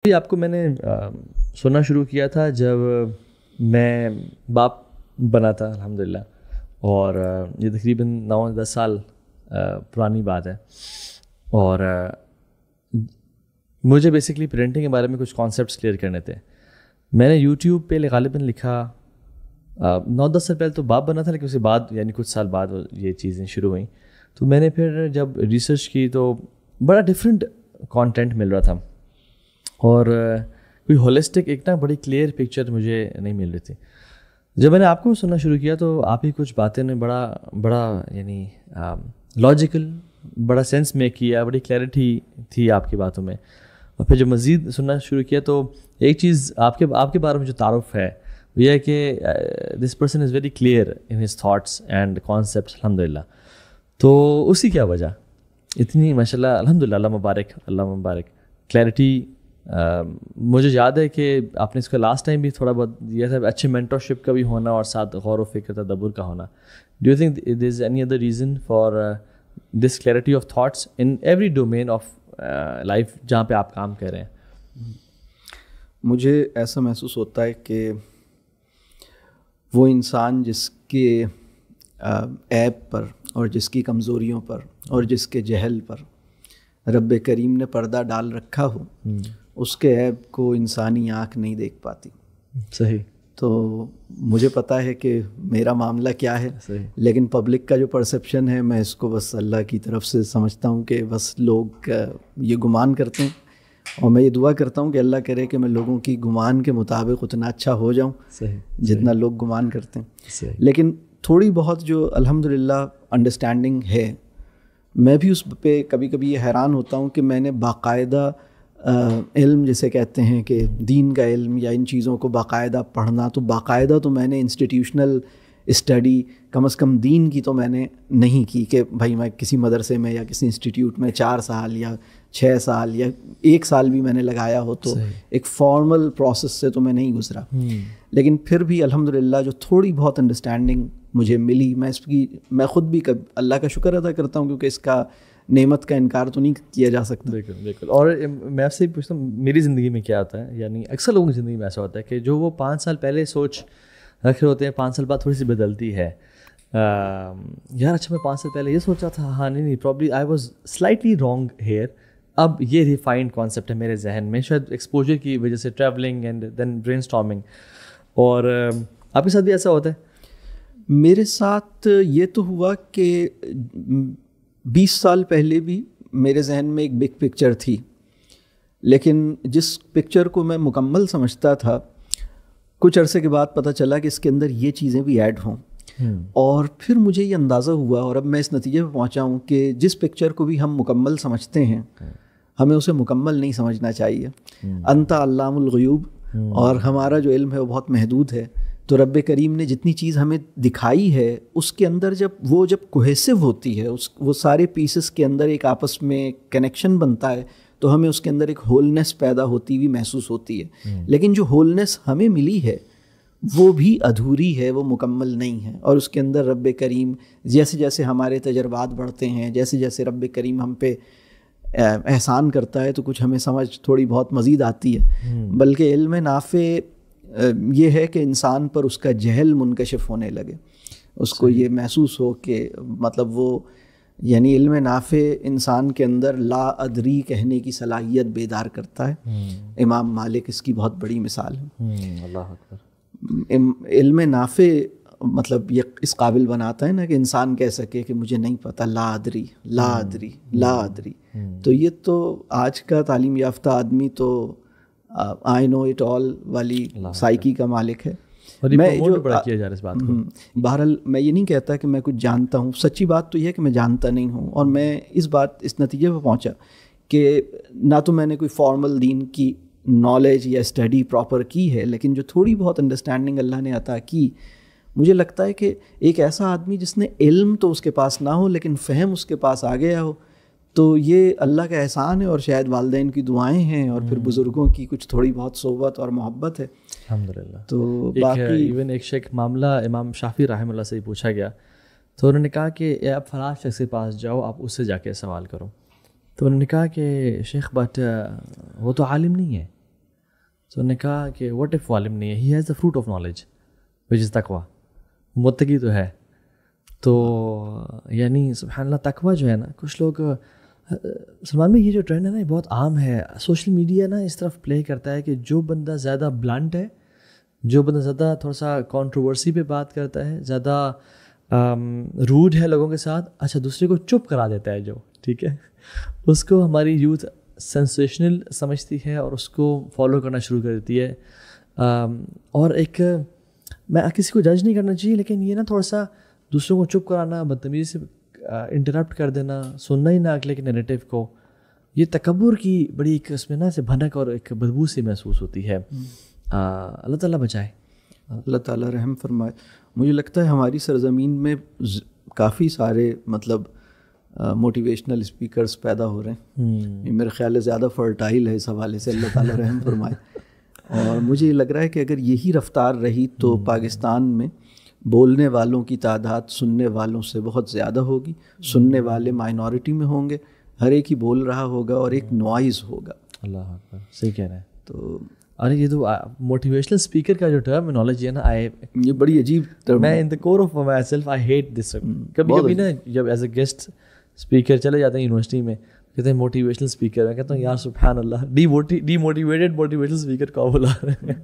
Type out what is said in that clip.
آپ کو میں نے سننا شروع کیا تھا جب میں باپ بنا تھا الحمدللہ، اور یہ تقریباً 9-10 سال پرانی بات ہے. اور مجھے بیسکلی پیرنٹنگ کے بارے میں کچھ کانسیپٹس کلیئر کرنے تھے. میں نے یوٹیوب پہ غالباً لکھا 9-10 سال پہلے تو باپ بنا تھا، لیکن اس کے بعد یعنی کچھ سال بعد یہ چیزیں شروع ہوئیں. تو میں نے پھر جب ریسرچ کی تو بڑا ڈفرینٹ کانٹینٹ مل رہا تھا، اور کوئی ہولسٹک ایک بڑی کلیئر پکچر مجھے نہیں مل رہی تھی. جب میں نے آپ کو سننا شروع کیا تو آپ ہی کچھ باتیں نے بڑا یعنی لاجیکل بڑا سینس میک کیا، بڑی کلیئرٹی تھی آپ کی باتوں میں. اور پھر جب مزید سننا شروع کیا تو ایک چیز آپ کے بارے میں جو تعارف ہے وہ یہ ہے کہ this person is very clear in his thoughts and concepts الحمدللہ. تو اسی کیا وجہ اتنی ماشاء اللہ الحمدللہ، اللہ مبارک کلیئرٹی. مجھے یاد ہے کہ آپ نے اس کا لاسٹ ٹائم بھی تھوڑا بہت دیا تھا، اچھے مینٹرشپ کا بھی ہونا اور ساتھ غور و فکر تدبر کا ہونا. Do you think there is any other reason for this clarity of thoughts in every domain of life جہاں پہ آپ کام کر رہے ہیں؟ مجھے ایسا محسوس ہوتا ہے کہ وہ انسان جس کے عیب پر اور جس کی کمزوریوں پر اور جس کے جہل پر رب کریم نے پردہ ڈال رکھا ہو، اس کے عیب کو انسانی آنکھ نہیں دیکھ پاتی. صحیح. تو مجھے پتہ ہے کہ میرا معاملہ کیا ہے، لیکن پبلک کا جو پرسیپشن ہے میں اس کو بس اللہ کی طرف سے سمجھتا ہوں کہ بس لوگ یہ گمان کرتے ہیں، اور میں یہ دعا کرتا ہوں کہ اللہ کرے کہ میں لوگوں کی گمان کے مطابق اتنا اچھا ہو جاؤں جتنا لوگ گمان کرتے ہیں. لیکن تھوڑی بہت جو الحمدللہ انڈرسٹینڈنگ ہے، میں بھی اس پہ کبھی کبھی یہ حیران ہوتا ہوں کہ میں نے باقاعدہ علم جسے کہتے ہیں کہ دین کا علم یا ان چیزوں کو باقاعدہ پڑھنا، تو باقاعدہ تو میں نے انسٹیٹیوشنل اسٹڈی کم از کم دین کی تو میں نے نہیں کی کہ بھائی میں کسی مدرسے میں یا کسی انسٹیٹیوٹ میں 4 سال یا 6 سال یا 1 سال بھی میں نے لگایا ہو، تو ایک فارمل پروسیس سے تو میں نہیں گزرا. لیکن پھر بھی الحمدللہ جو تھوڑی بہت انڈرسٹینڈنگ مجھے ملی، میں خود بھی اللہ کا شکر ادا کرتا ہوں، کیونکہ اس کا نعمت کا انکار تو نہیں کیا جا سکتا. بالکل. اور میں آپ سے پوچھتا ہوں میری زندگی میں کیا ہوتا ہے، یعنی اکثر لوگوں کی زندگی میں ایسا ہوتا ہے کہ جو وہ 5 سال پہلے سوچ رکھ رہے ہوتے ہیں 5 سال بعد تھوڑی سی بدلتی ہے. یار اچھا میں 5 سال پہلے یہ سوچا تھا، ہاں نہیں probably I was slightly wrong here. اب یہ ریفائنڈ کانسیپٹ ہے میرے ذہن میں، شاید ایکسپوجر کی وجہ سے، travelling and then brainstorming. اور آپ کے ساتھ بھی ایسا ہوتا ہے؟ میرے ساتھ یہ تو ہوا کہ 20 سال پہلے بھی میرے ذہن میں ایک بگ پکچر تھی، لیکن جس پکچر کو میں مکمل سمجھتا تھا کچھ عرصے کے بعد پتہ چلا کہ اس کے اندر یہ چیزیں بھی ایڈ ہوں. اور پھر مجھے یہ اندازہ ہوا، اور اب میں اس نتیجے پہ پہنچا ہوں کہ جس پکچر کو بھی ہم مکمل سمجھتے ہیں ہمیں اسے مکمل نہیں سمجھنا چاہیے. انت علام الغیوب، اور ہمارا جو علم ہے وہ بہت محدود ہے. تو رب کریم نے جتنی چیز ہمیں دکھائی ہے اس کے اندر جب کوہیسو ہوتی ہے، وہ سارے پیسز کے اندر ایک آپس میں کنیکشن بنتا ہے، تو ہمیں اس کے اندر ایک ہولنس پیدا ہوتی ہوئی محسوس ہوتی ہے. لیکن جو ہولنس ہمیں ملی ہے وہ بھی ادھوری ہے، وہ مکمل نہیں ہے. اور اس کے اندر رب کریم جیسے جیسے ہمارے تجربات بڑھتے ہیں، جیسے جیسے رب کریم ہم پہ احسان کرتا ہے، تو کچھ ہمیں سمجھ تھوڑی بہت مزید آتی ہے. بلکہ علم نافع یہ ہے کہ انسان پر اس کا جہل منکشف ہونے لگے، اس کو یہ محسوس ہو کہ مطلب وہ یعنی علم نافع انسان کے اندر لا ادری کہنے کی صلاحیت بیدار کرتا ہے. امام مالک اس کی بہت بڑی مثال ہے. اللہ اکبر. علم نافع مطلب یہ اس قابل بناتا ہے نا کہ انسان کہہ سکے کہ مجھے نہیں پتہ، لا ادری لا ادری لا ادری. تو یہ تو آج کا تعلیم یافتہ آدمی تو آئی نو اٹ آل والی سائیکی کا مالک ہے. میں جو بہرحال میں یہ نہیں کہتا کہ میں کچھ جانتا ہوں، سچی بات تو یہ ہے کہ میں جانتا نہیں ہوں. اور میں اس نتیجے پہ پہنچا کہ نہ تو میں نے کوئی فارمل دین کی نالج یا اسٹڈی پراپر کی ہے، لیکن جو تھوڑی بہت انڈرسٹینڈنگ اللہ نے عطا کی، مجھے لگتا ہے کہ ایک ایسا آدمی جس نے علم تو اس کے پاس نہ ہو لیکن فہم اس کے پاس آ گیا ہو، تو یہ اللہ کا احسان ہے. اور شاید والدین کی دعائیں ہیں، اور پھر بزرگوں کی کچھ تھوڑی بہت صحبت اور محبت ہے الحمدللہ. تو باقی ایون ایک معاملہ امام شافعی رحمہ اللہ سے ہی پوچھا گیا، تو انہوں نے کہا کہ آپ فلاں شخص کے پاس جاؤ، آپ اس سے جا کے سوال کرو. تو انہوں نے کہا کہ شیخ بٹ وہ تو عالم نہیں ہے. تو انہوں نے کہا کہ واٹ اف عالم نہیں ہے, he has the fruit of knowledge which is تقویٰ, متقی تو ہے. تو یعنی سبحان اللہ تقویٰ جو ہے نا, کچھ لوگ سلمان میں یہ جو ٹرینڈ ہے نا یہ بہت عام ہے. سوشل میڈیا نا اس طرف پلے کرتا ہے کہ جو بندہ زیادہ بلنٹ ہے, جو بندہ زیادہ تھوڑا سا کنٹروورسی پہ بات کرتا ہے, زیادہ روڈ ہے لوگوں کے ساتھ, اچھا دوسرے کو چپ کرا دیتا ہے جو, ٹھیک ہے, اس کو ہماری یوتھ سینسیشنل سمجھتی ہے اور اس کو فالو کرنا شروع کر دیتی ہے. اور ایک میں کسی کو جج نہیں کرنا چاہیے, لیکن یہ نا تھوڑا سا دوسروں کو چپ کرانا, بدتمیزی سے انٹرپٹ کر دینا, سننا ہی نہ اگلے کے نیریٹو کو, یہ تکبر کی بڑی ایک اس میں نا سے بھنک اور ایک بدبو سی محسوس ہوتی ہے. اللہ تعالیٰ بچائے, اللہ تعالیٰ رحم فرمائے. مجھے لگتا ہے ہماری سرزمین میں کافی سارے مطلب موٹیویشنل اسپیکرز پیدا ہو رہے ہیں. میرے خیال ہے زیادہ فرٹائل ہے اس حوالے سے, اللہ تعالیٰ رحم فرمائے. اور مجھے یہ لگ رہا ہے کہ اگر یہی رفتار رہی تو پاکستان میں بولنے والوں کی تعداد سننے والوں سے بہت زیادہ ہوگی. سننے والے مائنورٹی میں ہوں گے, ہر ایک ہی بول رہا ہوگا اور ایک نوائز ہوگا. اللہ اکبر, صحیح کہہ رہے ہیں. تو ارے یہ تو موٹیویشنل اسپیکر کا جو ٹرمینالوجی ہے نا, یہ بڑی عجیب ٹرم, میں in the core of myself I hate this. کبھی کبھی نا جب ایز اے گیسٹ اسپیکر چلے جاتے ہیں یونیورسٹی میں, کہتے ہیں موٹیویشنل اسپیکر, میں کہتا ہوں یار سبحان اللہ, ڈی موٹیویٹیڈ موٹیویشنل اسپیکر کو بلا رہے ہیں.